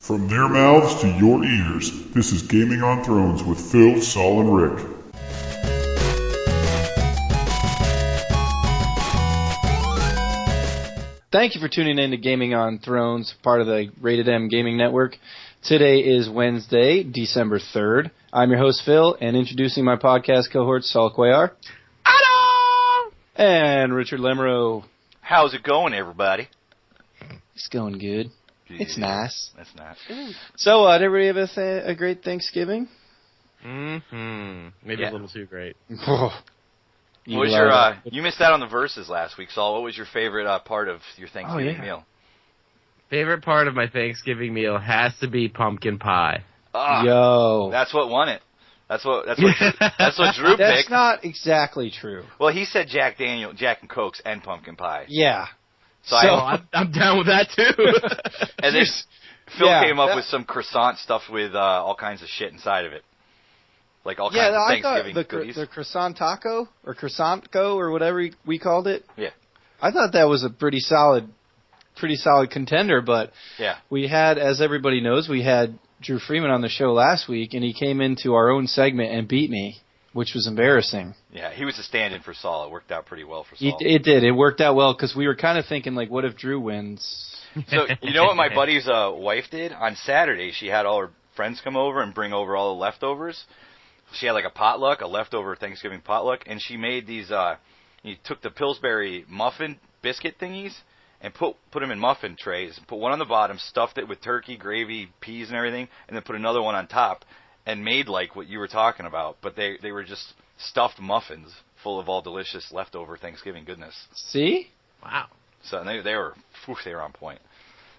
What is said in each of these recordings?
From their mouths to your ears, this is Gaming on Thrones with Phil, Saul, and Rick. Thank you for tuning in to Gaming on Thrones, part of the Rated M Gaming Network. Today is Wednesday, December 3rd. I'm your host, Phil, and introducing my podcast cohort, Saul Cuellar. Hello! And Richard Lemerow. How's it going, everybody? It's going good. It's nice. That's nice. So, did everybody have a great Thanksgiving? Maybe a little too great. What was your, you missed out on the verses last week, Saul. What was your favorite part of your Thanksgiving meal? Favorite part of my Thanksgiving meal has to be pumpkin pie. Yo. That's what won it. That's what Drew picked. That's not exactly true. Well, he said Jack and Cokes and pumpkin pie. Yeah. So I'm down with that too. And then Phil came up with some croissant stuffed with all kinds of shit inside of it. Like all kinds of Thanksgiving goodies. The croissant taco or croissantco or whatever we called it. Yeah. I thought that was a pretty solid contender, but we had, as everybody knows, we had Drew Freeman on the show last week, and he came into our own segment and beat me, which was embarrassing. Yeah, he was a stand-in for Saul. It worked out pretty well for Saul. It did. It worked out well because we were kind of thinking, like, what if Drew wins? So, you know what my buddy's wife did? On Saturday, she had all her friends come over and bring over all the leftovers. She had like a leftover Thanksgiving potluck, and she made these, you took the Pillsbury muffin biscuit thingies and put them in muffin trays, put one on the bottom, stuffed it with turkey, gravy, peas, and everything, and then put another one on top, and made like what you were talking about, but they were just stuffed muffins full of all delicious leftover Thanksgiving goodness. See? Wow. So they were on point.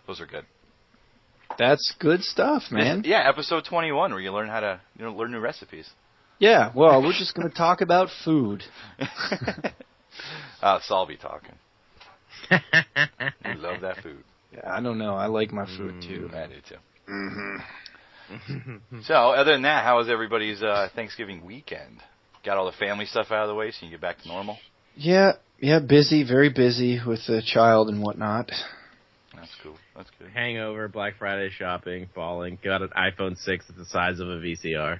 Those are good. That's good stuff, man. Episode 21 where you learn how to learn new recipes. Yeah, well, we're just going to talk about food. Saul be talking. You love that food. Yeah, I don't know. I like my food too. I do too. Mm-hmm. So, other than that, how was everybody's Thanksgiving weekend? Got all the family stuff out of the way so you can get back to normal? Yeah, busy, very busy with the child and whatnot. That's cool. That's good. Hangover, Black Friday shopping, falling. Got an iPhone 6 at the size of a VCR.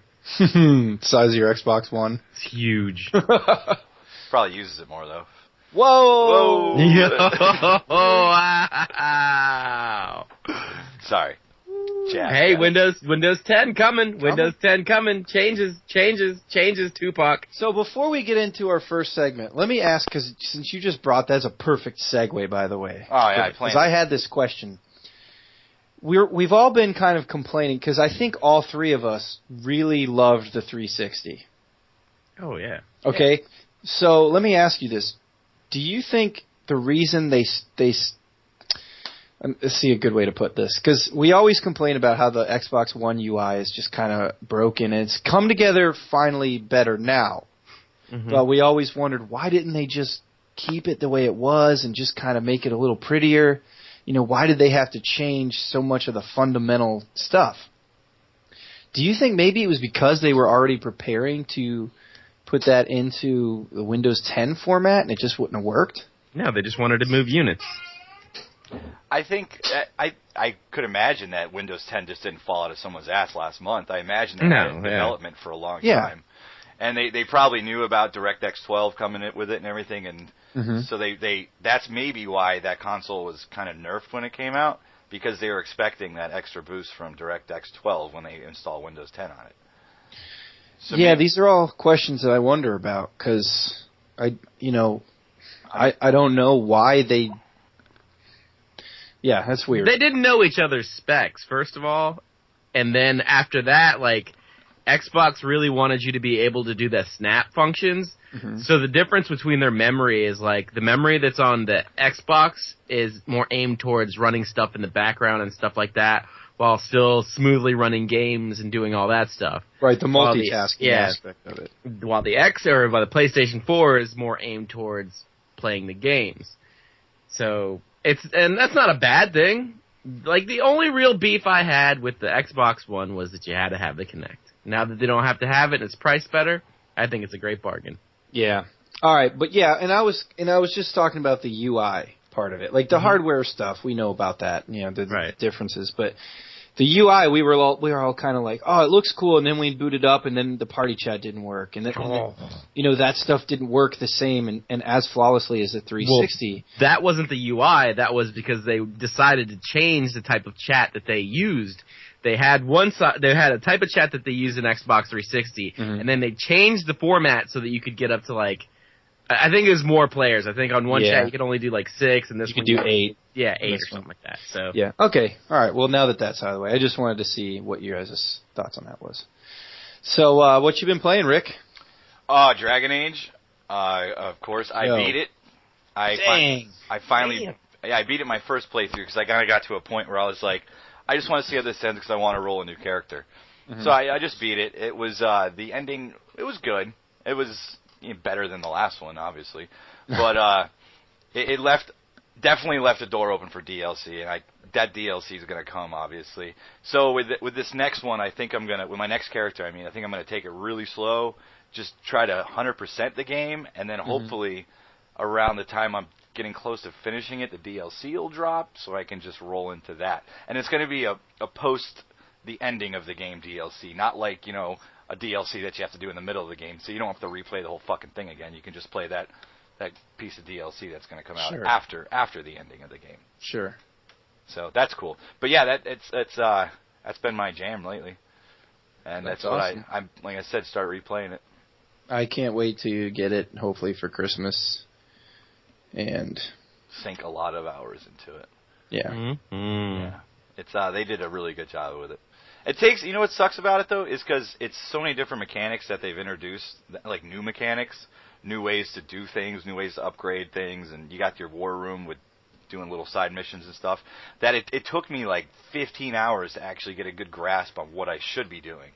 Size of your Xbox One. It's huge. Probably uses it more, though. Whoa! Wow! Sorry. Jack, hey, Windows 10 coming. Windows 10 coming. Changes, Tupac. So before we get into our first segment, let me ask, because since you just brought that's a perfect segue, by the way. Oh, yeah, because I had this question. We've all been kind of complaining, because I think all three of us really loved the 360. Oh, yeah. Okay, so let me ask you this. Do you think the reason let's see a good way to put this, because we always complain about how the Xbox One UI is just kind of broken, and it's come together finally better now. Mm-hmm. But we always wondered, why didn't they just keep it the way it was and just kind of make it a little prettier? Why did they have to change so much of the fundamental stuff? Do you think maybe it was because they were already preparing to put that into the Windows 10 format and it just wouldn't have worked? No, they just wanted to move units. I think I could imagine that Windows 10 just didn't fall out of someone's ass last month. I imagine they had it in development for a long time. And they probably knew about DirectX 12 coming in with it and everything, and so they that's maybe why that console was kind of nerfed when it came out, because they were expecting that extra boost from DirectX 12 when they install Windows 10 on it. So these are all questions that I wonder about, because I don't know why they. Yeah, that's weird. They didn't know each other's specs, first of all, and then after that, like, Xbox really wanted you to be able to do the snap functions. Mm-hmm. So the difference between their memory is, like, the memory that's on the Xbox is more aimed towards running stuff in the background and stuff like that, while still smoothly running games and doing all that stuff. Right, the multitasking aspect of it. While the PlayStation 4 is more aimed towards playing the games. So and that's not a bad thing. Like, the only real beef I had with the Xbox One was that you had to have the Kinect. Now that they don't have to have it and it's priced better, I think it's a great bargain. Yeah. All right, but and I was just talking about the UI part of it. Like, the hardware stuff, we know about that, the differences, but The UI, we were all kind of like, oh, it looks cool, and then we booted up, and then the party chat didn't work, and then, that stuff didn't work the same and as flawlessly as the 360. Well, that wasn't the UI. That was because they decided to change the type of chat that they used. They had a type of chat that they used in Xbox 360, and then they changed the format so that you could get up to like, I think it was more players. I think on one chat you could only do like 6, and this you could do 8. Yeah, 8 or something like that. So yeah, okay, all right. Well, now that that's out of the way, I just wanted to see what your guys' thoughts on that was. So, what you been playing, Rick? Dragon Age. Of course, I beat it. I finally beat it my first playthrough because I kind of got to a point where I was like, I just want to see how this ends because I want to roll a new character. Mm-hmm. So I just beat it. It was the ending. It was good. It was better than the last one, obviously, but it definitely left a door open for DLC, and that DLC is going to come, obviously. So with this next one, I think with my next character, I think I'm going to take it really slow, just try to 100% the game, and then hopefully around the time I'm getting close to finishing it, the DLC will drop, so I can just roll into that. And it's going to be a post the ending of the game DLC, not like, a DLC that you have to do in the middle of the game, so you don't have to replay the whole fucking thing again. You can just play that piece of DLC that's going to come out after the ending of the game. Sure. So that's cool. But yeah, that's been my jam lately, and that's awesome. What I'm like I said, start replaying it. I can't wait to get it, hopefully for Christmas, and sink a lot of hours into it. Yeah. Mm-hmm. Yeah. It's they did a really good job with it. It takes, what sucks about it though, is because it's so many different mechanics that they've introduced, like new mechanics, new ways to do things, new ways to upgrade things, and you got your war room with doing little side missions and stuff, that it took me like 15 hours to actually get a good grasp on what I should be doing.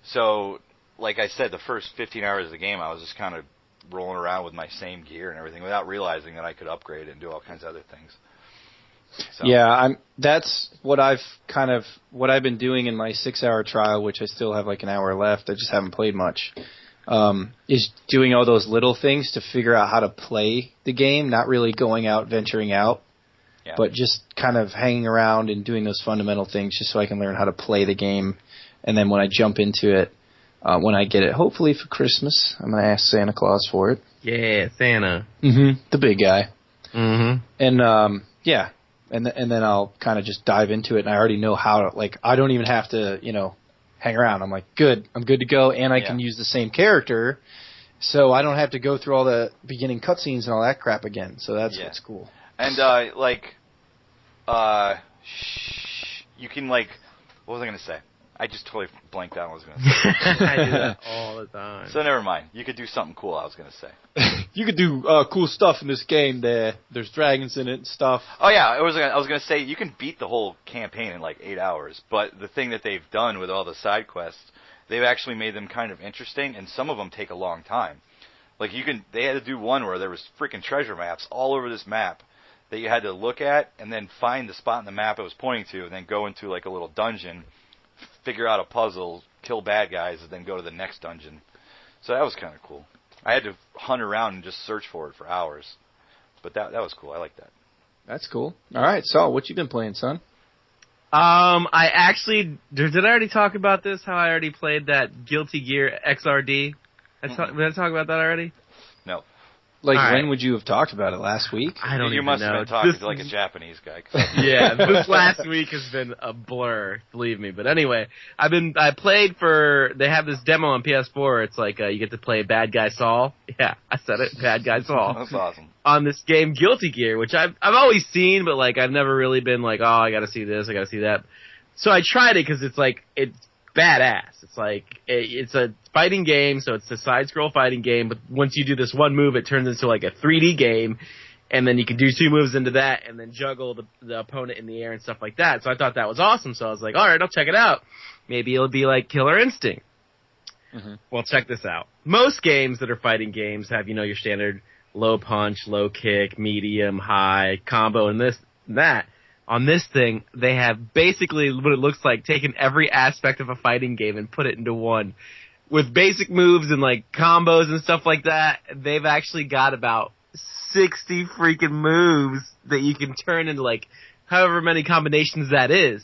So, like I said, the first 15 hours of the game, I was just kind of rolling around with my same gear and everything without realizing that I could upgrade and do all kinds of other things. So. Yeah, that's what I've been doing in my 6-hour trial, which I still have like an hour left. I just haven't played much. Is doing all those little things to figure out how to play the game, not really going out, venturing out, but just kind of hanging around and doing those fundamental things just so I can learn how to play the game. And then when I jump into it, when I get it, hopefully for Christmas, I'm going to ask Santa Claus for it. Yeah, Santa. Mm-hmm. The big guy. Mm-hmm. And, yeah. And then I'll kind of just dive into it, and I already know how to, like, I don't even have to, hang around. I'm like, good, I'm good to go, and I can use the same character, so I don't have to go through all the beginning cutscenes and all that crap again, so that's what's cool. And, you can, what was I going to say? I just totally blanked out what I was going to say. I do that all the time. So never mind. You could do something cool, I was going to say. You could do cool stuff in this game. There's dragons in it and stuff. Oh yeah, I was going to say you can beat the whole campaign in like 8 hours. But the thing that they've done with all the side quests, they've actually made them kind of interesting, and some of them take a long time. Like they had to do one where there was freaking treasure maps all over this map that you had to look at and then find the spot in the map it was pointing to, and then go into like a little dungeon, figure out a puzzle, kill bad guys, and then go to the next dungeon. So that was kind of cool. I had to hunt around and just search for it for hours. But that was cool. I like that. That's cool. All right, Saul, what you been playing, son? I actually... Did I already talk about this? How I already played that Guilty Gear XRD? Did I talk about that already? No. When would you have talked about it? Last week? I don't even know. You must have been talking to like a Japanese guy. Yeah, this last week has been a blur, believe me. But anyway, I played they have this demo on PS4. It's like you get to play Bad Guy Saul. Yeah, I said it, Bad Guy Saul. That's awesome. On this game, Guilty Gear, which I've always seen, but like I've never really been like, oh, I gotta see this, I gotta see that. So I tried it because it's badass. It's like, it's a fighting game, so it's a side-scroll fighting game, but once you do this one move, it turns into like a 3D game, and then you can do 2 moves into that, and then juggle the opponent in the air and stuff like that. So I thought that was awesome, so I was like, alright, I'll check it out. Maybe it'll be like Killer Instinct. Mm-hmm. Well, check this out. Most games that are fighting games have, your standard low punch, low kick, medium, high, combo, and this and that. On this thing, they have basically what it looks like taken every aspect of a fighting game and put it into one. With basic moves and like combos and stuff like that, they've actually got about 60 freaking moves that you can turn into like however many combinations that is.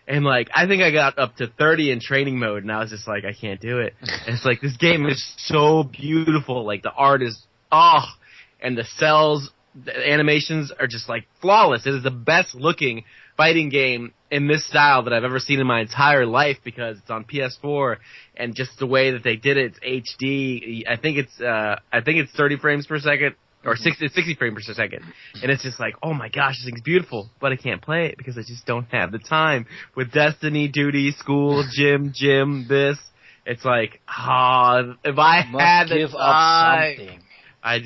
And like, I think I got up to 30 in training mode, and I was just like, I can't do it. And it's like, this game is so beautiful. Like, the art is, and the cells, the animations are just like flawless. It is the best looking fighting game in this style that I've ever seen in my entire life, because it's on PS4, and just the way that they did it, it's HD. I think it's 30 frames per second. Or 60 frames per second. And it's just like, oh my gosh, this thing's beautiful. But I can't play it because I just don't have the time. With Destiny, duty, school, gym, this. It's like, if I had the time. I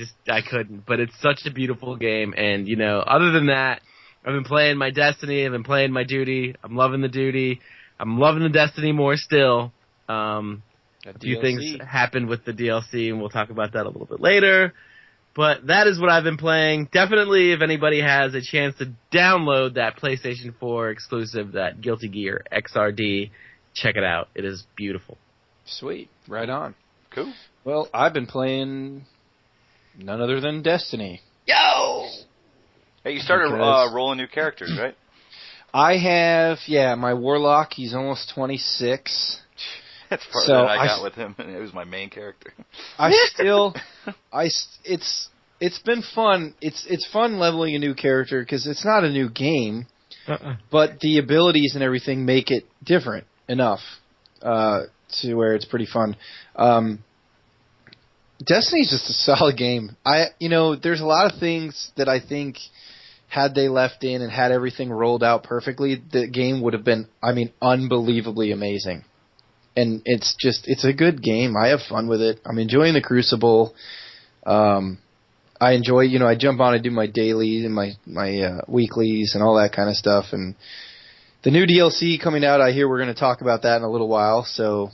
couldn't. But it's such a beautiful game. And, you know, other than that, I've been playing my Destiny. I've been playing my duty. I'm loving the duty. I'm loving the Destiny more still. A few things happened with the DLC, and we'll talk about that a little bit later. But that is what I've been playing. Definitely, if anybody has a chance to download that PlayStation 4 exclusive, that Guilty Gear XRD, check it out. It is beautiful. Sweet. Right on. Cool. Well, I've been playing none other than Destiny. Yo! Hey, you started rolling new characters, right? I have, my Warlock. He's almost 26. That's part that I got with him, and it was my main character. It's been fun. It's fun leveling a new character because it's not a new game, but the abilities and everything make it different enough to where it's pretty fun. Destiny's just a solid game. There's a lot of things that I think had they left in and had everything rolled out perfectly, the game would have been, unbelievably amazing. And it's a good game. I have fun with it. I'm enjoying the Crucible. I enjoy, I jump on and do my dailies and my weeklies and all that kind of stuff. And the new DLC coming out, I hear we're going to talk about that in a little while. So,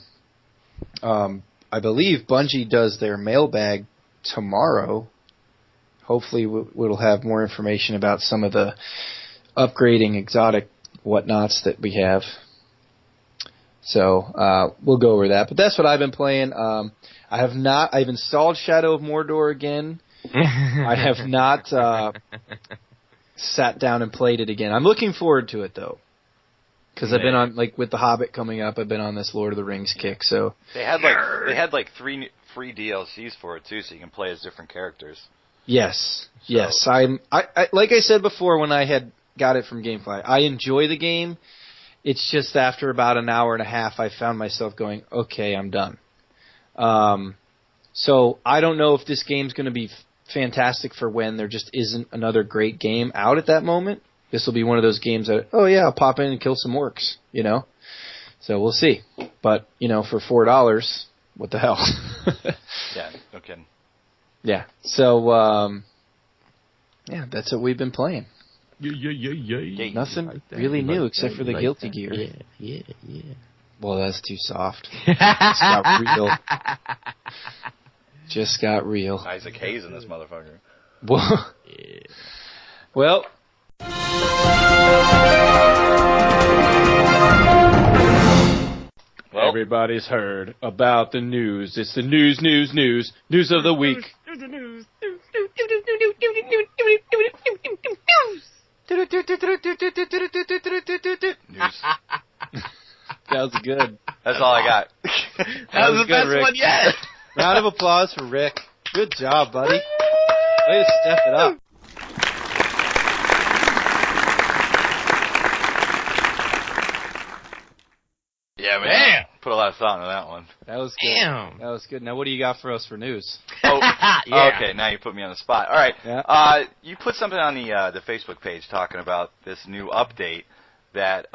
I believe Bungie does their mailbag tomorrow. Hopefully we'll have more information about some of the upgrading exotic whatnots that we have. So, we'll go over that. But that's what I've been playing. I've installed Shadow of Mordor again. I have not, sat down and played it again. I'm looking forward to it though. Cause I've been on, with The Hobbit coming up, I've been on this Lord of the Rings kick, so. They had 3 free DLCs for it too, so you can play as different characters. Yes. I like I said before when I had got it from GameFly, I enjoy the game. It's just after about an hour and a half, I found myself going, okay, I'm done. So I don't know if this game's going to be fantastic for when there just isn't another great game out at that moment. This will be one of those games that, I'll pop in and kill some orcs, So we'll see. But, for $4, what the hell? Yeah, no kidding. Yeah. So, that's what we've been playing. Yeah. Nothing really new except for the Guilty Gear. Yeah. Well, that's too soft. Just got real. Just got real. Isaac Hayes in this motherfucker. Well. Everybody's heard about the news. It's the news of the week. News. That was good. That's all I got. That was the best Rick. one yet. Round of applause for Rick. Good job, buddy. Way to step it up. Yeah, man. Put a lot of thought into that one. That was good. Damn. That was good. Now, what do you got for us for news? Yeah. Okay, now you put me on the spot. All right. Yeah. You put something on the Facebook page talking about this new update that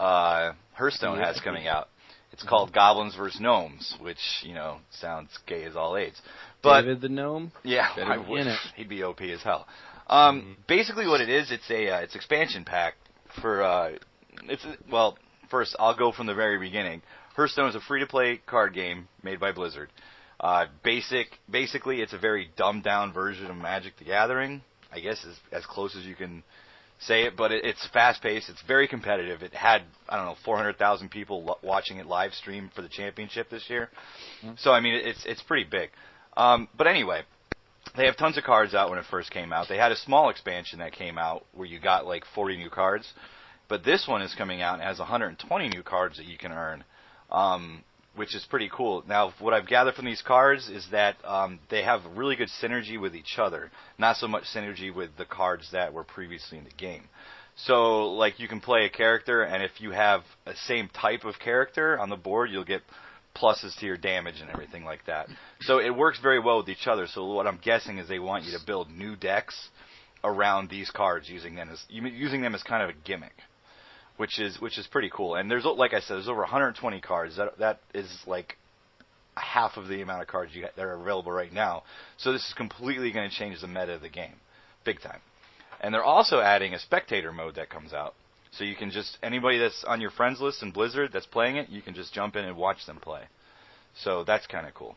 Hearthstone has coming out. It's called Goblins vs. Gnomes, which, sounds gay as all AIDS. But David the Gnome? Yeah, Better I be in wish. it. He'd be OP as hell. Basically what it is, it's expansion pack for, first I'll go from the very beginning. Hearthstone is a free-to-play card game made by Blizzard. Basically, it's a very dumbed-down version of Magic the Gathering, I guess as close as you can say it, but it's fast-paced. It's very competitive. It had, 400,000 people watching it live stream for the championship this year. Mm-hmm. So, it's pretty big. But anyway, they have tons of cards out when it first came out. They had a small expansion that came out where you got 40 new cards. But this one is coming out and has 120 new cards that you can earn, which is pretty cool. Now, what I've gathered from these cards is that they have really good synergy with each other, not so much synergy with the cards that were previously in the game. So, like, you can play a character, and if you have a same type of character on the board, you'll get pluses to your damage and everything like that. So it works very well with each other. So what I'm guessing is they want you to build new decks around these cards using them as kind of a gimmick, which is pretty cool. And there's, like I said, there's over 120 cards. That is like half of the amount of cards that are available right now. So this is completely going to change the meta of the game, big time. And they're also adding a spectator mode that comes out. So you can just, anybody that's on your friends list in Blizzard that's playing it, you can just jump in and watch them play. So that's kind of cool.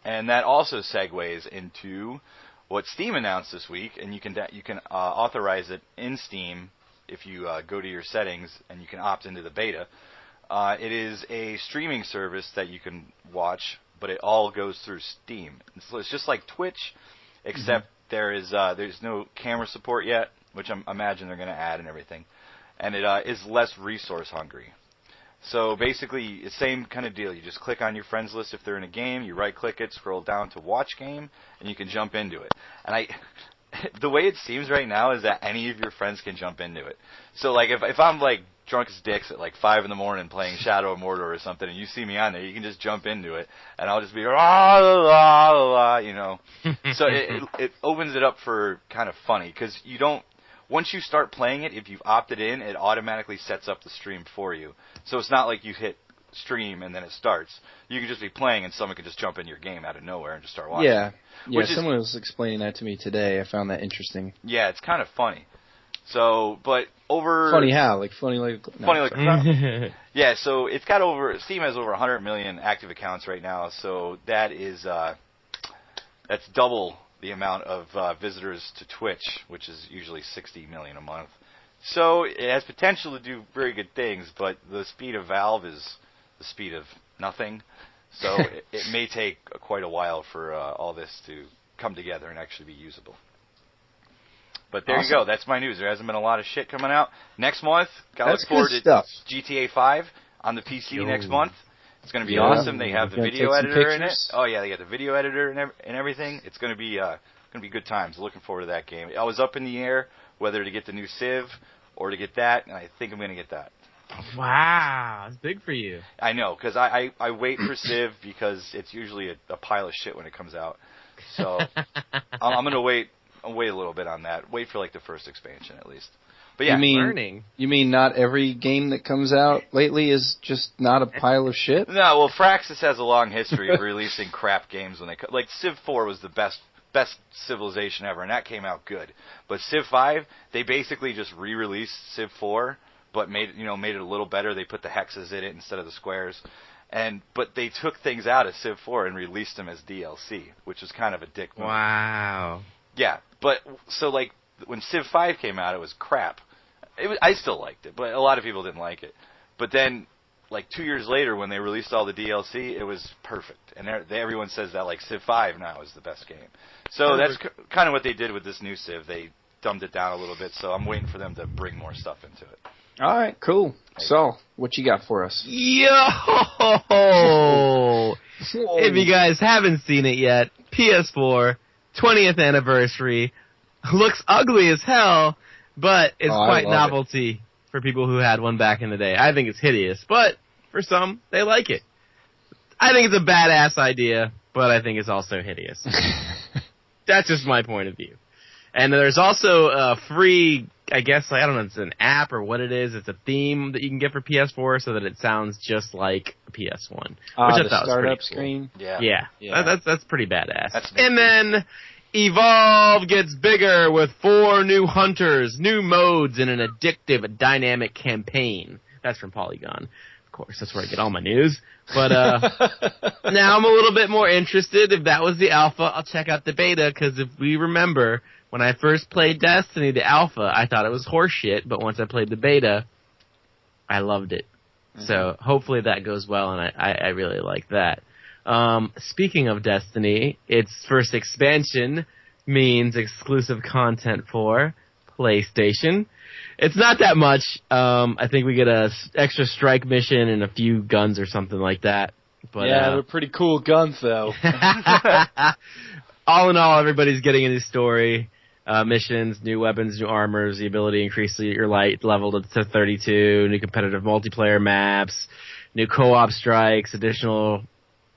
And that also segues into what Steam announced this week, and you can authorize it in Steam if you go to your settings and you can opt into the beta. It is a streaming service that you can watch, but it all goes through Steam. So it's just like Twitch, except there's no camera support yet, which I imagine they're going to add and everything. And it is less resource hungry. So basically, it's the same kind of deal. You just click on your friends list if they're in a game, you right-click it, scroll down to watch game, and you can jump into it. And the way it seems right now is that any of your friends can jump into it. So like if I'm like drunk as dicks at like 5 a.m. playing Shadow of Mordor or something, and you see me on there, you can just jump into it, and I'll just be la la la la, you know. So it opens it up for kind of funny, because you don't. Once you start playing it, if you've opted in, it automatically sets up the stream for you. So it's not like you hit stream and then it starts. You can just be playing and someone can just jump in your game out of nowhere and just start watching. Yeah, someone was explaining that to me today. I found that interesting. Yeah, it's kind of funny. So, but over... Funny how? Like funny like... No, funny like... Yeah, so it's got Steam has over 100 million active accounts right now, so that is... that's double the amount of visitors to Twitch, which is usually 60 million a month. So it has potential to do very good things, but the speed of Valve is the speed of nothing. So it may take quite a while for all this to come together and actually be usable. But there you go. That's my news. There hasn't been a lot of shit coming out. Next month, gotta look forward to GTA 5 on the PC next month. It's going to be awesome. They have the video editor in it. Oh yeah, they got the video editor and everything. It's going to be good times. Looking forward to that game. I was up in the air whether to get the new Civ or to get that, and I think I'm going to get that. Wow, it's big for you. I know, because I wait for Civ because it's usually a pile of shit when it comes out. So I'm going to wait a little bit on that. Wait for like the first expansion at least. But yeah, you mean not every game that comes out lately is just not a pile of shit? No, well, Firaxis has a long history of releasing crap games when they like Civ 4 was the best Civilization ever, and that came out good. But Civ 5, they basically just re-released Civ 4, but made it a little better. They put the hexes in it instead of the squares, but they took things out of Civ 4 and released them as DLC, which was kind of a dick move. Wow. Yeah, but so like when Civ 5 came out, it was crap. I still liked it, but a lot of people didn't like it. But then, like 2 years later, when they released all the DLC, it was perfect. And everyone says that like Civ 5 now is the best game. So that's kind of what they did with this new Civ. They dumbed it down a little bit, so I'm waiting for them to bring more stuff into it. All right, cool. So, what you got for us? Yo! If you guys haven't seen it yet, PS4, 20th anniversary, looks ugly as hell, but it's quite novelty for people who had one back in the day. I think it's hideous, but for some, they like it. I think it's a badass idea, but I think it's also hideous. That's just my point of view. And there's also a free, I guess, I don't know, it's an app or what it is. It's a theme that you can get for PS4 so that it sounds just like a PS1. Which I thought was pretty cool. Screen? Yeah. That's pretty badass. And then Evolve gets bigger with 4 new hunters, new modes, and an addictive dynamic campaign. That's from Polygon. Of course, that's where I get all my news. But now I'm a little bit more interested. If that was the alpha, I'll check out the beta, because if we remember, when I first played Destiny, the alpha, I thought it was horseshit, but once I played the beta, I loved it. Mm-hmm. So hopefully that goes well, and I really like that. Speaking of Destiny, its first expansion means exclusive content for PlayStation. It's not that much. I think we get a extra strike mission and a few guns or something like that. But, yeah, they're pretty cool guns, though. All in all, everybody's getting a new story, missions, new weapons, new armors, the ability to increase your light level to 32, new competitive multiplayer maps, new co-op strikes, additional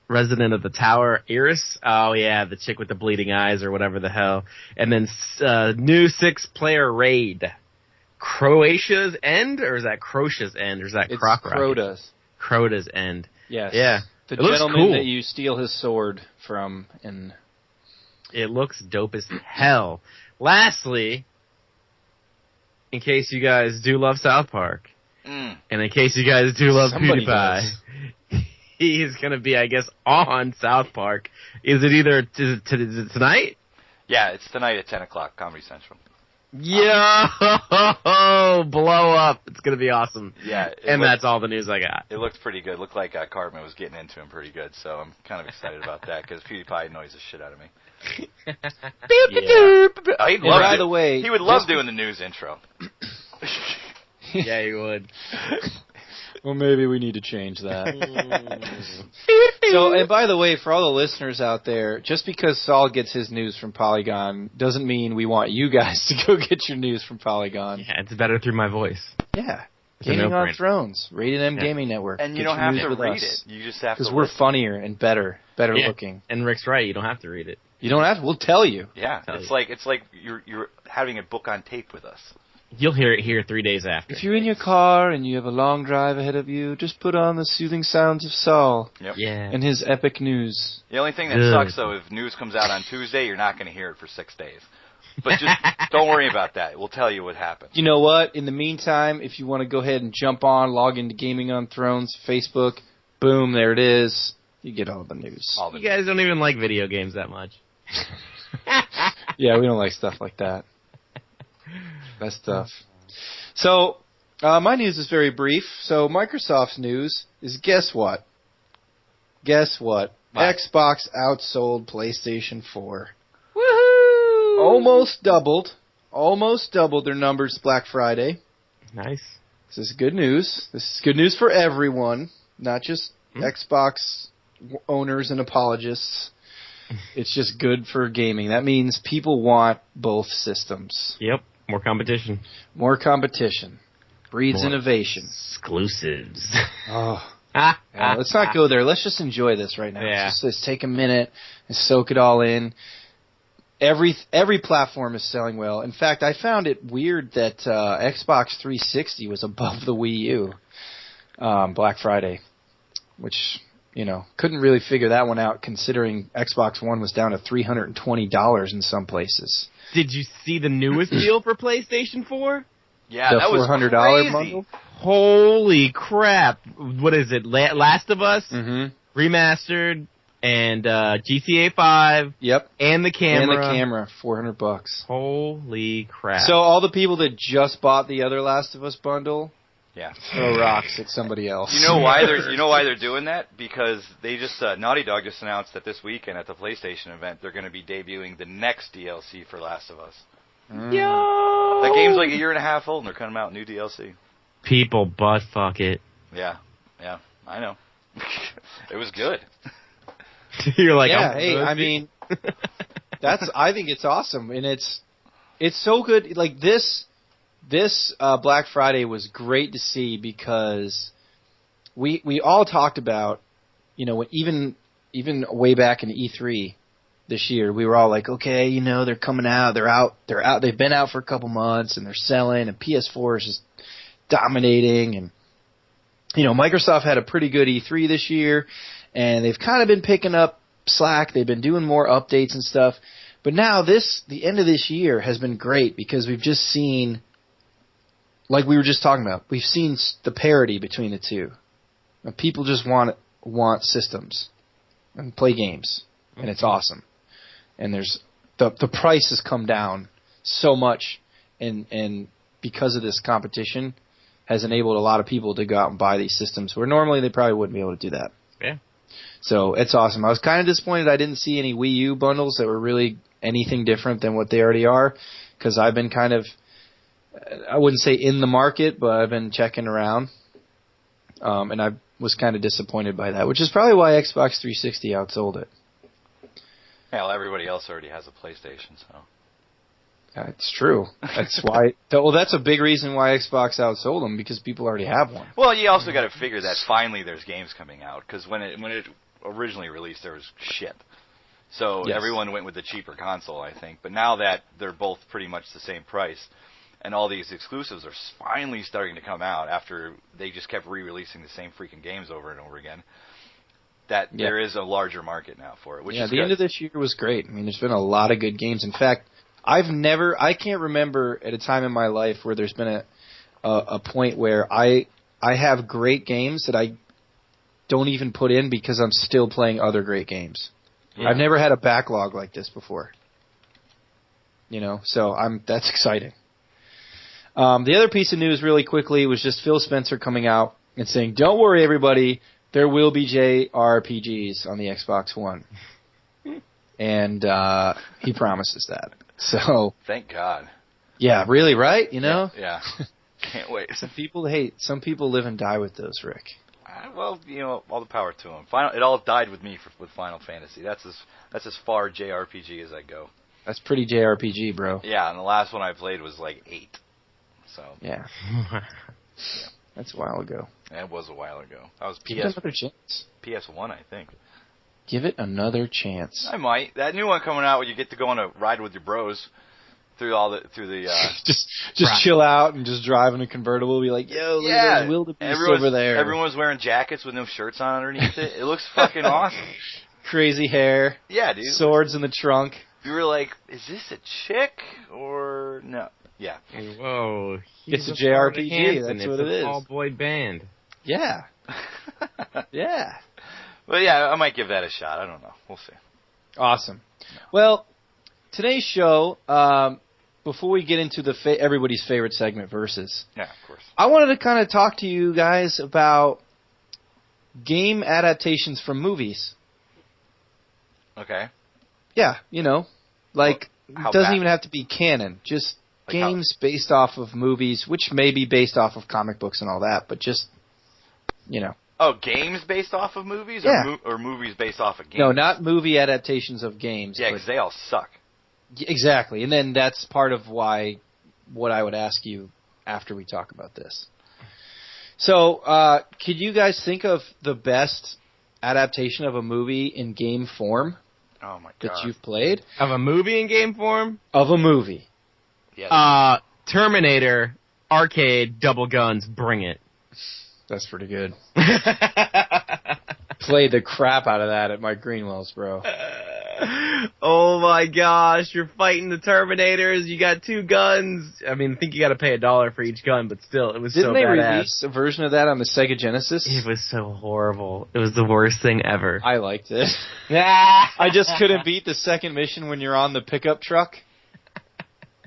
Resident of the Tower, Iris. Oh yeah, the chick with the bleeding eyes or whatever the hell. And then new 6-player raid. Croatia's End, or is that Croatia's End, or is that It's Crota's? Crota's. Crota's End. Yes. Yeah. The It looks gentleman cool. that you steal his sword from. And It looks dope as hell. Lastly, in case you guys do love South Park, and in case you guys do love Somebody PewDiePie, he's going to be, I guess, on South Park. Is it either tonight? Yeah, it's tonight at 10 o'clock, Comedy Central. Yo, blow up. It's going to be awesome. Yeah. That's all the news I got. It looked pretty good. It looked like Cartman was getting into him pretty good, so I'm kind of excited about that because PewDiePie annoys the shit out of me. Oh, he'd love by it. the way, he would love doing the news intro. Yeah, you would. well, maybe we need to change that. So, and by the way, for all the listeners out there, just because Saul gets his news from Polygon doesn't mean we want you guys to go get your news from Polygon. Yeah, it's better through my voice. Yeah. It's a Gaming on no-brainer. Thrones, Rated M Yeah. Gaming Network. And you Get don't your have news to with read us. it. You just have to Because we're listen. funnier and better Yeah. looking. And Rick's right. You don't have to read it. You don't have to. We'll tell you. Yeah, Tell it's you. like you're having a book on tape with us. You'll hear it here 3 days after. If you're in your car and you have a long drive ahead of you, just put on the soothing sounds of Saul Yep. Yeah. and his epic news. The only thing that Good. sucks though, if news comes out on Tuesday, you're not going to hear it for 6 days. But just don't worry about that. We'll tell you what happened. You know what? In the meantime, if you want to go ahead and jump on, log into Gaming on Thrones, Facebook, boom, there it is. You get all the news. All the You guys don't even like video games that much. Yeah, we don't like stuff like that. That stuff. So, my news is very brief. So, Microsoft's news is guess what? Guess what? What? Xbox outsold PlayStation 4. Woohoo! Almost doubled their numbers Black Friday. Nice. This is good news. This is good news for everyone, not just Xbox owners and apologists. It's just good for gaming. That means people want both systems. Yep. More competition. More competition breeds More innovation. Exclusives. Oh, yeah, let's not go there. Let's just enjoy this right now. Yeah. Let's take a minute and soak it all in. Every platform is selling well. In fact, I found it weird that Xbox 360 was above the Wii U Black Friday, which, you know, couldn't really figure that one out considering Xbox One was down to $320 in some places. Did you see the newest deal for PlayStation 4? Yeah, The that was $400 crazy. bundle? Holy crap. What is it? Last of Us? Mm-hmm. Remastered and GTA 5 Yep. and the camera. And the camera, $400. Holy crap. So all the people that just bought the other Last of Us bundle, Yeah. throw rocks at somebody else. You know why they're doing that? Because they just Naughty Dog just announced that this weekend at the PlayStation event they're going to be debuting the next DLC for Last of Us. Yo! That game's like a year and a half old and they're coming out new DLC. People butt fuck it. Yeah, I know. It was good. You're like, yeah, I'm hey, I mean, I think it's awesome, and it's so good. Like this Black Friday was great to see because we all talked about, you know, even way back in E3 this year, we were all like, okay, you know, they're coming out, they're out, they've been out for a couple months, and they're selling, and PS4 is just dominating, and you know, Microsoft had a pretty good E3 this year, and they've kind of been picking up slack. They've been doing more updates and stuff. But now the end of this year has been great because we've just seen, like we were just talking about, we've seen the parity between the two. And people just want systems and play games, and it's awesome. And there's the price has come down so much, and because of this competition, has enabled a lot of people to go out and buy these systems where normally they probably wouldn't be able to do that. Yeah. So it's awesome. I was kind of disappointed I didn't see any Wii U bundles that were really anything different than what they already are, because I've been kind of I wouldn't say in the market, but I've been checking around. And I was kind of disappointed by that, which is probably why Xbox 360 outsold it. Yeah, well, everybody else already has a PlayStation, so. It's true. That's why. Well, that's a big reason why Xbox outsold them, because people already have one. Well, you also got to figure that finally there's games coming out, because when it originally released, there was shit. So everyone went with the cheaper console, I think. But now that they're both pretty much the same price, and all these exclusives are finally starting to come out after they just kept re-releasing the same freaking games over and over again, that there is a larger market now for it, which is the good. end of this year was great. I mean, there's been a lot of good games. In fact, I can't remember at a time in my life where there's been a point where I have great games that I don't even put in because I'm still playing other great games. Yeah. I've never had a backlog like this before. So that's exciting. The other piece of news really quickly was just Phil Spencer coming out and saying, "Don't worry everybody, there will be JRPGs on the Xbox One." And he promises that. So thank God. Yeah, really, right? Yeah. Can't wait. Some people live and die with those, Rick. Well, all the power to them. It all died with me with Final Fantasy. That's as far JRPG as I go. That's pretty JRPG, bro. Yeah, and the last one I played was like 8. So yeah. That's a while ago. It was a while ago. That was Give it another chance. PS1, I think. Give it another chance. I might. That new one coming out where you get to go on a ride with your bros through the just chill out and just drive in a convertible. Be like, yo, look at those wildebeest over there. Everyone's wearing jackets with no shirts on underneath it. It looks fucking awesome. Crazy hair. Yeah, dude. Swords in the trunk. You were like, is this a chick or no? Yeah. Whoa. It's a JRPG. That's what it is. It's a all boy band. Yeah. Yeah. Well, yeah, I might give that a shot. I don't know. We'll see. Awesome. Well, today's show, before we get into the everybody's favorite segment, Versus. Yeah, of course. I wanted to kind of talk to you guys about game adaptations from movies. Okay. Yeah, it doesn't even have to be canon. Just like games based off of movies, which may be based off of comic books and all that, but just, Oh, games based off of movies? Yeah. Or movies based off of games? No, not movie adaptations of games. Yeah, because they all suck. Exactly, and then that's part of what I would ask you after we talk about this. So, could you guys think of the best adaptation of a movie in game form? Oh my God. That you've played? Of a movie in game form? Of a movie. Yeah. Terminator, arcade, double guns, bring it. That's pretty good. Played the crap out of that at Mike Greenwell's, bro. Oh my gosh, you're fighting the Terminators, you got 2 guns. I mean, I think you gotta pay $1 for each gun, but still, it was Didn't so badass. Didn't they release a version of that on the Sega Genesis? It was so horrible. It was the worst thing ever. I liked it. I just couldn't beat the second mission when you're on the pickup truck.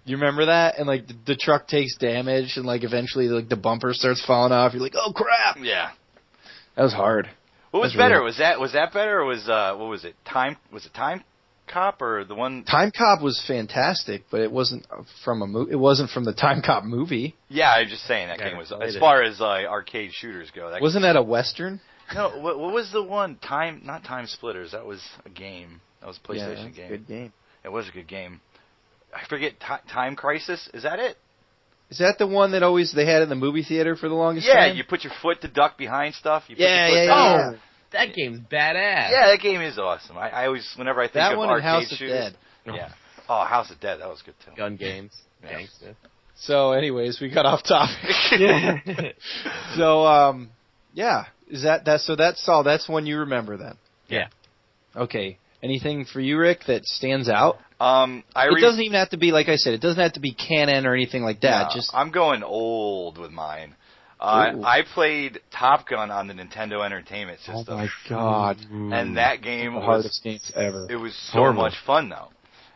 You remember that? And the truck takes damage, and eventually the bumper starts falling off. You're like, oh crap! Yeah. That was hard. What was better? Was that better, or was what was it? Time Cop or the one? Time Cop was fantastic, but it wasn't from It wasn't from the Time Cop movie. Yeah, I'm just saying that game was as far as arcade shooters go. Wasn't that a Western? No. What was the one? Not Time Splitters. That was a game. That was a PlayStation game. A good game. It was a good game. I forget. Time Crisis. Is that it? Is that the one that always they had in the movie theater for the longest time? Yeah, you put your foot to duck behind stuff. You put yeah. Oh, that game's badass. Yeah, that game is awesome. I always, whenever I think that of one arcade House shooters, of Dead. Yeah. Oh, House of Dead, that was good too. Gun games. Gangsta. So, anyways, we got off topic. So, yeah, is that so? That's all. That's one you remember then. Yeah. Okay. Anything for you, Rick, that stands out? It doesn't even have to be, like I said, it doesn't have to be canon or anything like that. No, I'm going old with mine. I played Top Gun on the Nintendo Entertainment System. Oh my God! And that game was the hardest games ever. It was so much fun, though.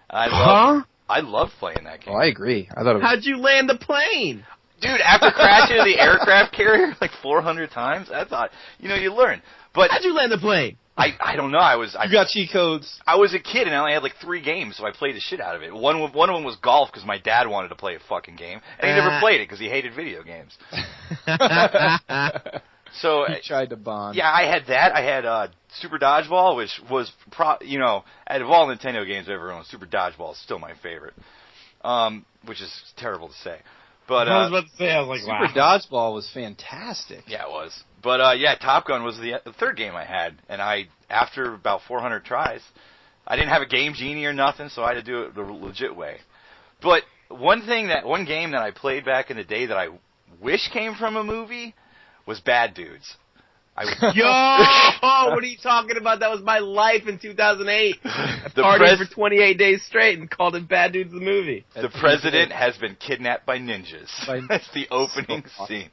I loved playing that game. Oh, I agree. I thought it was... How'd you land the plane? Dude, after crashing into the aircraft carrier 400 times, I thought, you learn. But how'd you land the plane? I don't know. You got cheat codes. I was a kid and I only had like 3 games, so I played the shit out of it. One of them was golf because my dad wanted to play a fucking game, and he never played it because he hated video games. So He tried to bond. yeah, I had that. I had Super Dodgeball, which was out of all Nintendo games I've ever owned, Super Dodgeball is still my favorite. Which is terrible to say. But I was about to say, I was like, Super Dodgeball was fantastic. yeah, it was. But yeah, Top Gun was the third game I had, and after about 400 tries, I didn't have a Game Genie or nothing, so I had to do it the legit way. But one game that I played back in the day that I wish came from a movie was Bad Dudes. Yo! What are you talking about? That was my life in 2008. I partied for 28 days straight and called it Bad Dudes the movie. The president has been kidnapped by ninjas. That's the opening scene.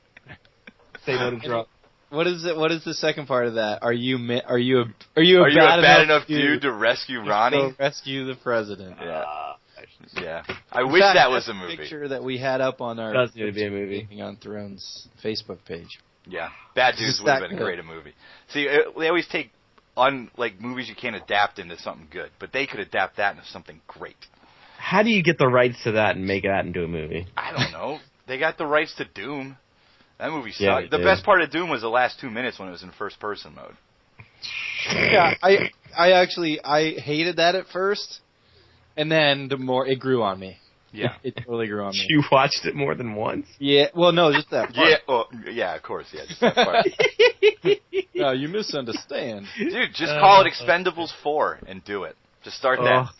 Say no to drugs. What is it? What is the second part of that? Are you a bad enough dude to rescue Ronnie? To rescue the president. Yeah. I wish that was a movie. Picture that we had up on our Does need to be a movie. Gaming on Thrones Facebook page. Yeah, Bad Dudes would have been a great movie. See, they always take movies you can't adapt into something good, but they could adapt that into something great. How do you get the rights to that and make that into a movie? I don't know. They got the rights to Doom. That movie sucked. Yeah, the best part of Doom was the last 2 minutes when it was in first person mode. Yeah, I hated that at first, and then the more it grew on me. Yeah, it totally grew on me. You watched it more than once? Yeah, well, no, just that part. Yeah, yeah, of course, yeah, just that part. No, you misunderstand. Dude, just call it Expendables 4 and do it. Just start that.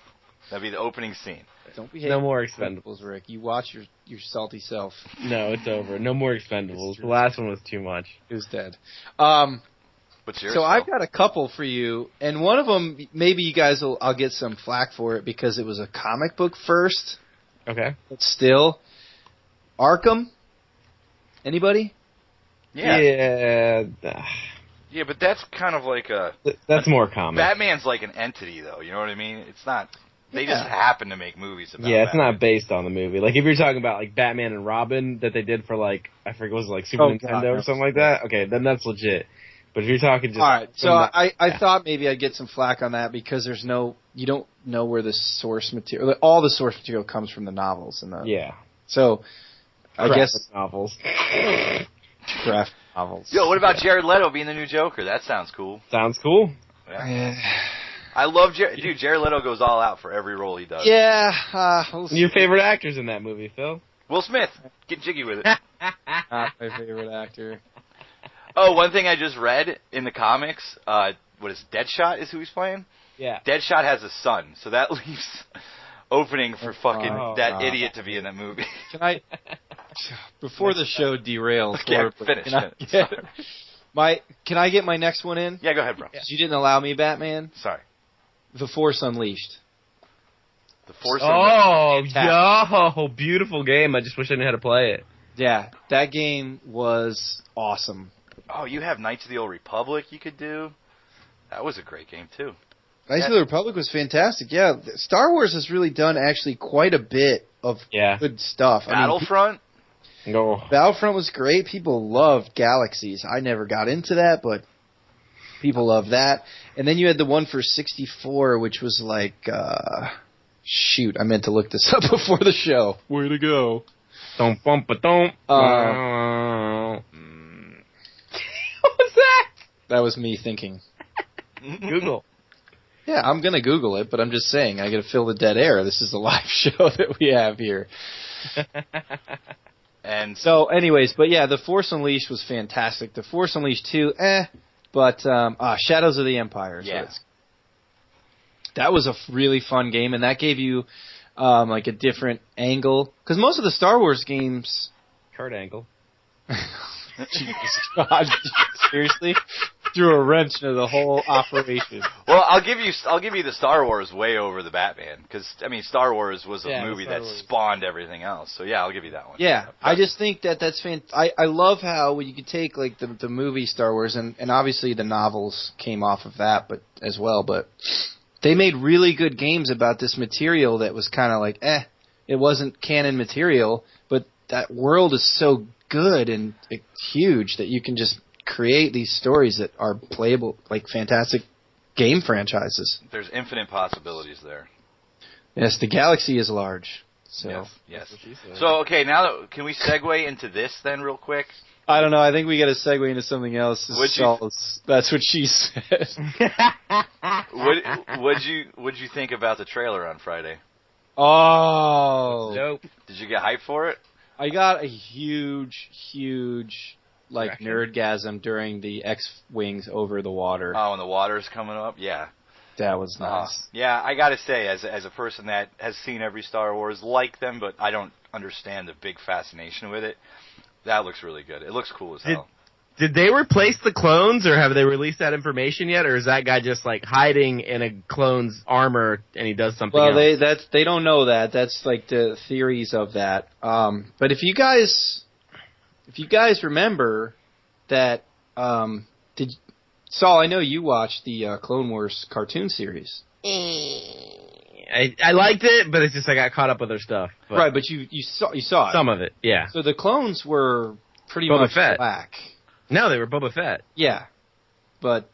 That'd be the opening scene. Don't be no more Expendables, Rick. You watch your salty self. No, it's over. No more Expendables. The last one was too much. It was dead. What's yours? So I've got a couple for you, and one of them, maybe you guys I'll get some flack for it because it was a comic book first. Okay. But still, Arkham. Anybody? Yeah. Yeah, but that's kind of like that's more comic. Batman's like an entity, though. You know what I mean? It's not. They just happen to make movies about. Yeah, it's Batman. not based on the movie. Like if you're talking about like Batman and Robin that they did for like I forget was it like Super Nintendo or something like that. Okay, then that's legit. But if you're talking just... Alright, so I thought maybe I'd get some flack on that because you don't know where the source material, all the source material comes from the novels. So, I guess... novels. Graphic novels. Yo, what about Jared Leto being the new Joker? That sounds cool. Sounds cool. Yeah. I love Jared Leto goes all out for every role he does. Yeah. Your favorite actors in that movie, Phil? Will Smith. Get jiggy with it. Not my favorite actor. Oh, one thing I just read in the comics, what is Deadshot is who he's playing? Yeah. Deadshot has a son, so that leaves opening for fucking that idiot to be in that movie. Can I, before the show derails, finish. Can I get my next one in? Yeah, go ahead, bro. You didn't allow me, Batman? Sorry. The Force Unleashed. The Force Unleashed. Oh, beautiful game. I just wish I knew how to play it. Yeah, that game was awesome. Oh, you have Knights of the Old Republic you could do. That was a great game, too. Knights of the Republic was fantastic, yeah. Star Wars has really done actually quite a bit of good stuff. Battlefront? Battlefront was great. People loved Galaxies. I never got into that, but people loved that. And then you had the one for 64, which was like, shoot, I meant to look this up before the show. Way to go. Don't bump a don't. What was that? That was me thinking. Google. Yeah, I'm going to Google it, but I'm just saying, I got to fill the dead air. This is the live show that we have here. And so, anyways, but yeah, The Force Unleashed was fantastic. The Force Unleashed 2, but Shadows of the Empire. Yeah. That was a really fun game, and that gave you like a different angle. Because most of the Star Wars games... Kurt Angle. Jesus God, seriously? Threw a wrench into the whole operation. Well, I'll give you the Star Wars way over the Batman because I mean Star Wars was a movie that spawned everything else. So yeah, I'll give you that one. Yeah, I just think that's I love how when you could take like the movie Star Wars and obviously the novels came off of that, but as well, but they made really good games about this material that was kind of like it wasn't canon material, but that world is so good and huge that you can just create these stories that are playable, like fantastic game franchises. There's infinite possibilities there. Yes, the galaxy is large. So Yes. So, okay, now can we segue into this then real quick? I don't know. I think we got to segue into something else. That's what she said. What'd you think about the trailer on Friday? Oh, Nope. Did you get hyped for it? I got a huge Reaction. nerdgasm during the X-wings over the water. Oh, and the water's coming up? Yeah. That was nice. Yeah, I gotta say, as a person that has seen every Star Wars, like them, but I don't understand the big fascination with it, that looks really good. It looks cool as hell. Did they replace the clones, or have they released that information yet, or is that guy just like hiding in a clone's armor and he does something else? They don't know that. That's like the theories of that. But if you guys remember that, Saul, I know you watched the Clone Wars cartoon series. I liked it, but it's just I got caught up with other stuff. Right, but you saw it. Some of it, yeah. So the clones were pretty Boba much Fett. black. No, they were Boba Fett. Yeah, but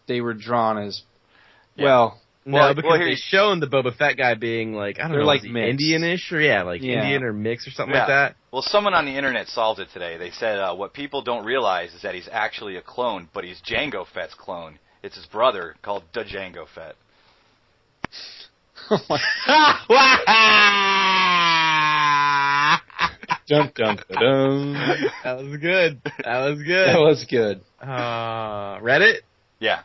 they were drawn as Yeah. well. No, because here they you- shown the Boba Fett guy being like, I don't They're know, like is he mixed. Indian-ish, or Indian or mixed or something like that. Well, someone on the internet solved it today. They said what people don't realize is that he's actually a clone, but he's Jango Fett's clone. It's his brother called the Jango Fett. Oh my dun, dun, dun, dun. That was good. That was good. Reddit? Yeah.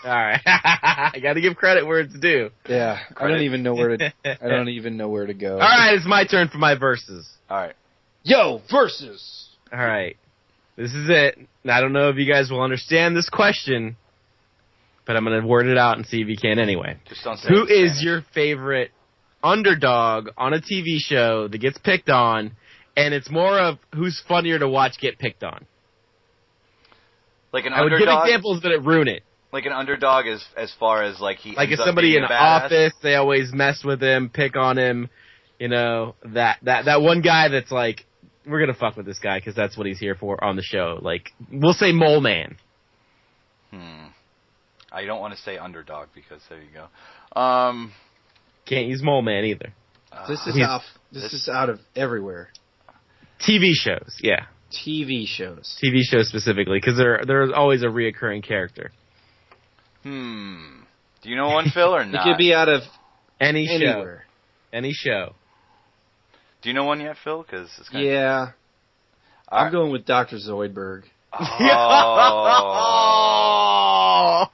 All right. I got to give credit where it's due. Yeah, I don't even know where to go. All right, it's my turn for my verses. All right. Yo, versus. All right. This is it. I don't know if you guys will understand this question, but I'm going to word it out and see if you can anyway. Just don't say Who it in is Spanish. your favorite underdog on a TV show that gets picked on, and it's more of who's funnier to watch get picked on? Like an I would give underdog? examples that it ruin it. Like an underdog as far as like he Like ends if up somebody being in a the badass? office, they always mess with him, pick on him. You know, that one guy that's like, we're going to fuck with this guy because that's what he's here for on the show. Like, we'll say Mole Man. I don't want to say underdog because there you go. Can't use Mole Man either. This This- is out of everywhere. TV shows, yeah. TV shows. TV shows specifically, because there's always a reoccurring character. Do you know one, Phil, or It not? could be out of Any show. anywhere. Any show. Do you know one yet, Phil? Because it's kind Yeah, All I'm right. going with Dr. Zoidberg. Oh.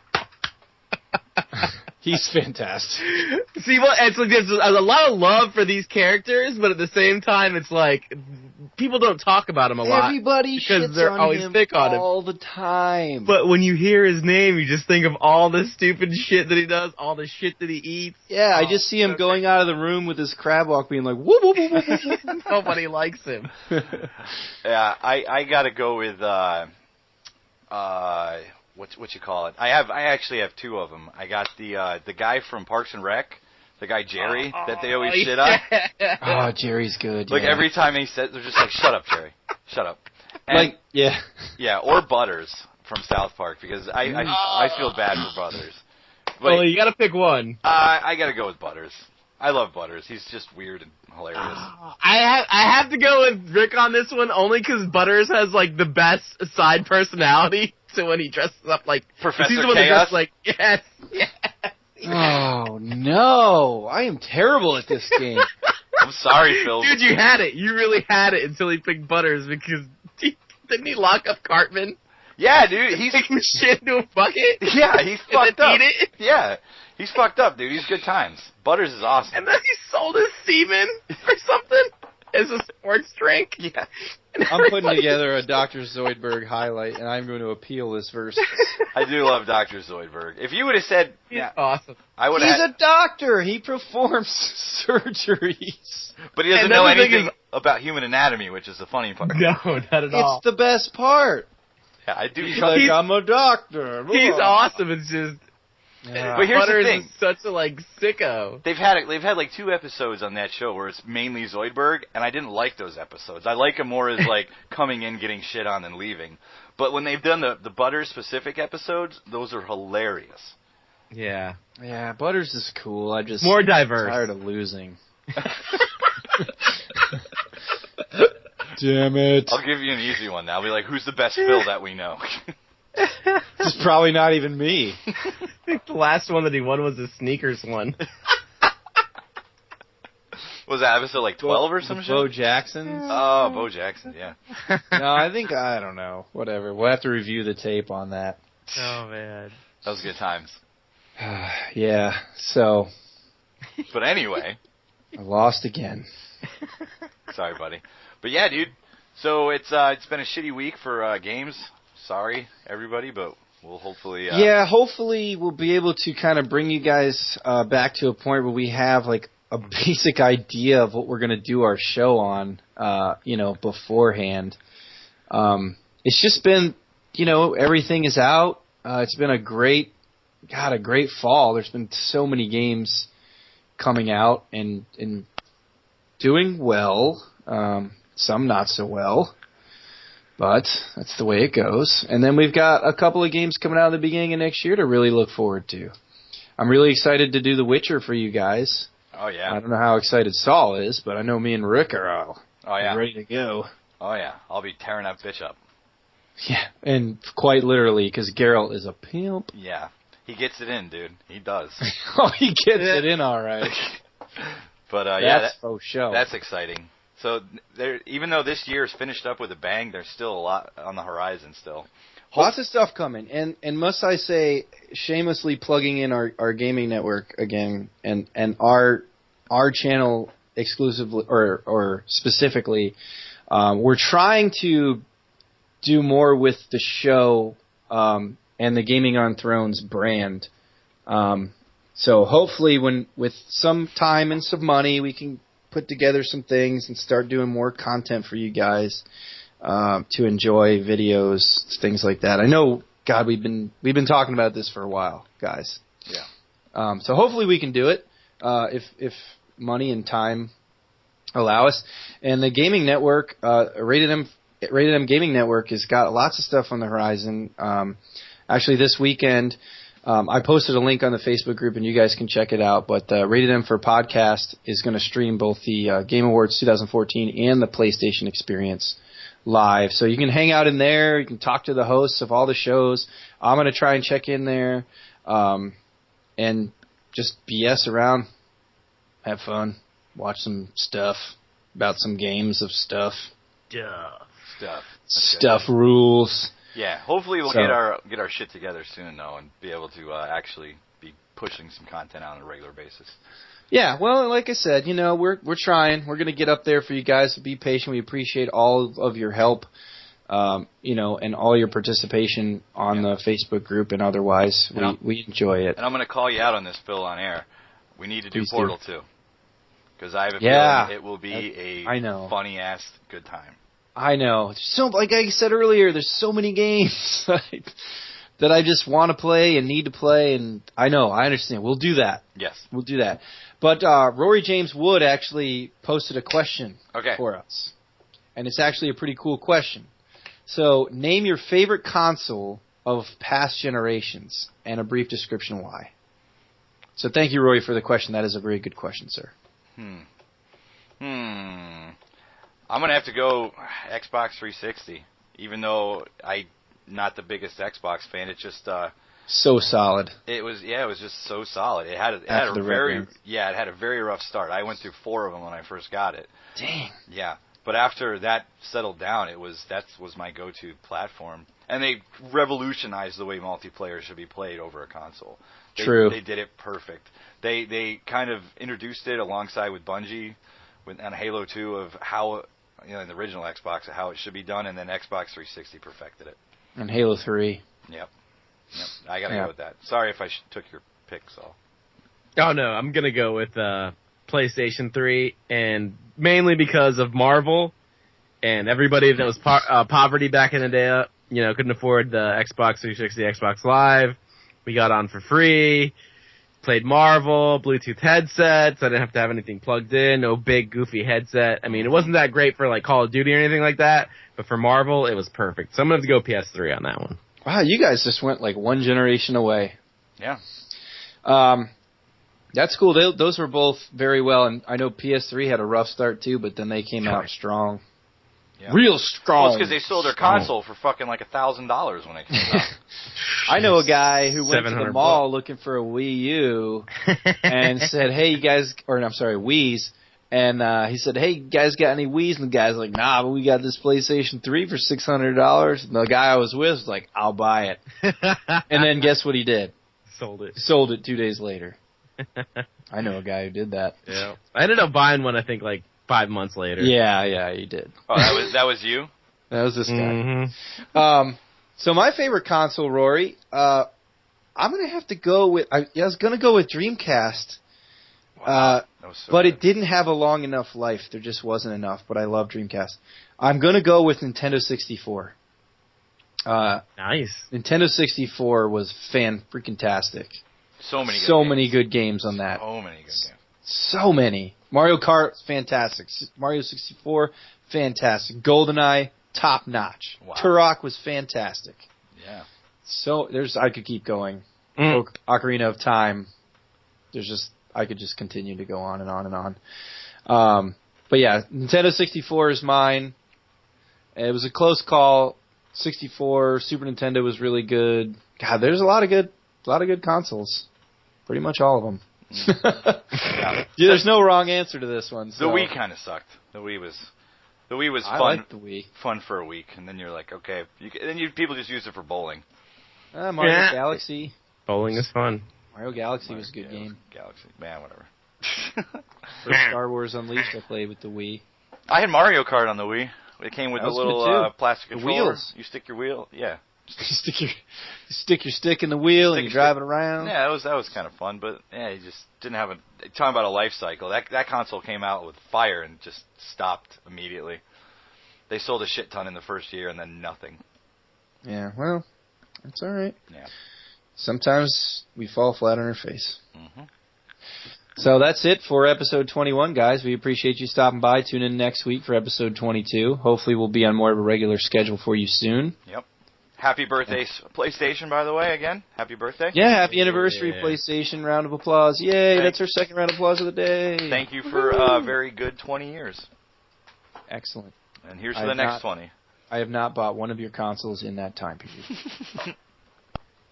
He's fantastic. See, well, it's like there's a lot of love for these characters, but at the same time, it's like people don't talk about him a lot. Everybody because shits they're on always him thick on him. all the time. But when you hear his name, you just think of all the stupid shit that he does, all the shit that he eats. yeah, I just see him going out of the room with his crab walk, being like, whoop, whoop, whoop, whoop, whoop. Nobody likes him. Yeah, I gotta go with what you call it? I actually have two of them. I got the guy from Parks and Rec, the guy Jerry that they always shit on. Oh, Jerry's good. Like yeah. every time he says, they're just like, "Shut up, Jerry, shut up." And, Like, yeah. yeah, or Butters from South Park because I feel bad for Butters. But Well, you gotta pick one. I gotta go with Butters. I love Butters. He's just weird and hilarious. I have to go with Rick on this one only because Butters has like the best side personality. So when he dresses up like Professor he's the one that Chaos? dresses like yes. Oh, no. I am terrible at this game. I'm sorry, Phil. Dude, you had it. You really had it until he picked Butters because didn't he lock up Cartman? Yeah, dude, he's Take his shit into a bucket? yeah, he's And then fucked up. eat it? Yeah, he's fucked up, dude. He's good times. Butters is awesome. And then he sold his semen or something as a sports drink. Yeah. And I'm putting everybody- together a Dr. Zoidberg highlight, and I'm going to appeal this verse. I do love Dr. Zoidberg. If you would have said, He's yeah, awesome. I would He's have. a doctor. He performs surgeries. But he doesn't and know then the thing anything about human anatomy, which is the funny part. No, not at all. It's the best part. Yeah, I do. He's like, I'm a doctor. He's awesome. It's just Yeah. But here's the Butters thing. is such a like sicko. They've had like 2 episodes on that show where it's mainly Zoidberg, and I didn't like those episodes. I like him more as like coming in, getting shit on, and leaving. But when they've done the Butters specific episodes, those are hilarious. Yeah. Yeah, Butters is cool. I just More diverse. tired of losing. Damn it. I'll give you an easy one now. I'll be like, who's the best Phil that we know? It's probably not even me. I think the last one that he won was the sneakers one. Was that episode like 12 or some shit? Bo Jackson? Oh, Bo Jackson, yeah. No, I don't know. Whatever. We'll have to review the tape on that. Oh, man. That was good times. Yeah, so. But anyway. I lost again. Sorry, buddy. But yeah, dude. So it's been a shitty week for games. Sorry, everybody, but we'll hopefully... Yeah, hopefully we'll be able to kind of bring you guys back to a point where we have, like, a basic idea of what we're going to do our show on, beforehand. It's just been, everything is out. It's been a great fall. There's been so many games coming out and doing well. Some not so well. But that's the way it goes. And then we've got a couple of games coming out at the beginning of next year to really look forward to. I'm really excited to do The Witcher for you guys. Oh, yeah. I don't know how excited Saul is, but I know me and Rick are ready to go. Oh, yeah. I'll be tearing that bitch up. Yeah, and quite literally, because Geralt is a pimp. Yeah. He gets it in, dude. He does. Oh, he gets it in all right. But, that's faux show. That's exciting. So, even though this year is finished up with a bang, there's still a lot on the horizon still. Lots of stuff coming, and must I say, shamelessly plugging in our gaming network again, and our channel exclusively or specifically, we're trying to do more with the show and the Gaming on Thrones brand. So hopefully, with some time and some money, we can put together some things and start doing more content for you guys. To enjoy videos, things like that. I know, God, we've been talking about this for a while, guys. Yeah. So hopefully we can do it if money and time allow us. And the gaming network, Rated M Gaming Network, has got lots of stuff on the horizon. Actually, this weekend, I posted a link on the Facebook group, and you guys can check it out. But Rated M for Podcast is going to stream both the Game Awards 2014 and the PlayStation Experience live. So you can hang out in there. You can talk to the hosts of all the shows. I'm going to try and check in there and just BS around, have fun, watch some stuff about some games of stuff. Stuff rules. Yeah, hopefully we'll get our shit together soon, though, and be able to actually be pushing some content out on a regular basis. Yeah, well, like I said, we're trying. We're going to get up there for you guys. Be patient. We appreciate all of your help, and all your participation on the Facebook group and otherwise. We enjoy it. And I'm going to call you out on this, Phil, on air. We need to do Please Portal 2. Because I have a feeling it will be a funny-ass good time. I know. So, like I said earlier, there's so many games that I just want to play and need to play, and I understand. We'll do that. Yes. We'll do that. But Rory James Wood actually posted a question for us. And it's actually a pretty cool question. So, name your favorite console of past generations, and a brief description why. So thank you, Rory, for the question. That is a very good question, sir. I'm going to have to go Xbox 360, even though I'm not the biggest Xbox fan. It's just so solid. It was just so solid. It had a very rough start. I went through 4 of them when I first got it. Dang. Yeah, but after that settled down, that was my go-to platform, and they revolutionized the way multiplayer should be played over a console. True. They did it perfect. They kind of introduced it alongside with Bungie on Halo 2 of how, in the original Xbox, how it should be done, and then Xbox 360 perfected it. And Halo 3. Yep. I gotta go with that. Sorry if I took your pick, Saul. Oh no, I'm gonna go with PlayStation 3, and mainly because of Marvel, and everybody that was poverty back in the day, couldn't afford the Xbox 360, Xbox Live. We got on for free. Played Marvel, Bluetooth headsets. I didn't have to have anything plugged in. No big goofy headset. I mean, it wasn't that great for like Call of Duty or anything like that, but for Marvel, it was perfect. So I'm gonna have to go PS3 on that one. Wow, you guys just went like one generation away. Yeah. That's cool. Those were both very well, and I know PS3 had a rough start too, but then they came out strong. Yeah. Real strong. Well, it's because they sold their console for fucking like $1,000 when it came out. I know a guy who went to the $700 mall looking for a Wii U and said, "Hey, you guys," or I'm sorry, Wii's. And he said, "Hey, you guys got any Wii's?" And the guy's like, "Nah, but we got this PlayStation 3 for $600. And the guy I was with was like, "I'll buy it." And then guess what he did? Sold it. Sold it 2 days later. I know a guy who did that. Yeah. I ended up buying one, I think, like 5 months later. Yeah, he did. Oh, that was you? That was this guy. Mm-hmm. So my favorite console, Rory, I'm going to have to go with, I was going to go with Dreamcast. Wow. That was so but good. it didn't have a long enough life. There just wasn't enough, but I love Dreamcast. I'm going to go with Nintendo 64. Nice. Nintendo 64 was fan-freaking-tastic. So many good games on that. So many good games. So many. Mario Kart, fantastic. Mario 64, fantastic. GoldenEye, top notch. Wow. Turok was fantastic. Yeah. So I could keep going. Ocarina of Time. I could just continue to go on and on and on. But yeah, Nintendo 64 is mine. It was a close call. 64, Super Nintendo was really good. God, there's a lot of good consoles. Pretty much all of them. Yeah, there's no wrong answer to this one. So. The Wii kind of sucked. The Wii was fun. I liked the Wii. Fun for a week, and then you're like, okay. People just use it for bowling. Mario Galaxy. Bowling is fun. Mario Galaxy was a good game. Galaxy, man, whatever. For Star Wars Unleashed, I played with the Wii. I had Mario Kart on the Wii. It came with a little plastic controller. Wheels. You stick your wheel. Yeah. You stick your stick in the wheel and you drive it around. Yeah, that was kind of fun, but yeah, you just didn't have talking about a life cycle. That console came out with fire and just stopped immediately. They sold a shit ton in the first year and then nothing. Yeah, well, that's all right. Yeah. Sometimes we fall flat on our face. Mm-hmm. So that's it for episode 21, guys. We appreciate you stopping by. Tune in next week for episode 22. Hopefully we'll be on more of a regular schedule for you soon. Yep. Happy birthday, PlayStation, by the way, again. Happy birthday. Yeah, happy anniversary, PlayStation. Round of applause. Yay, that's our second round of applause of the day. Thank you for a very good 20 years. Excellent. And here's to the next 20. I have not bought one of your consoles in that time period.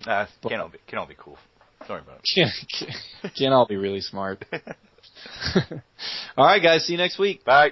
Can't all be cool. Don't worry about it. Can't all be really smart. All right, guys. See you next week. Bye.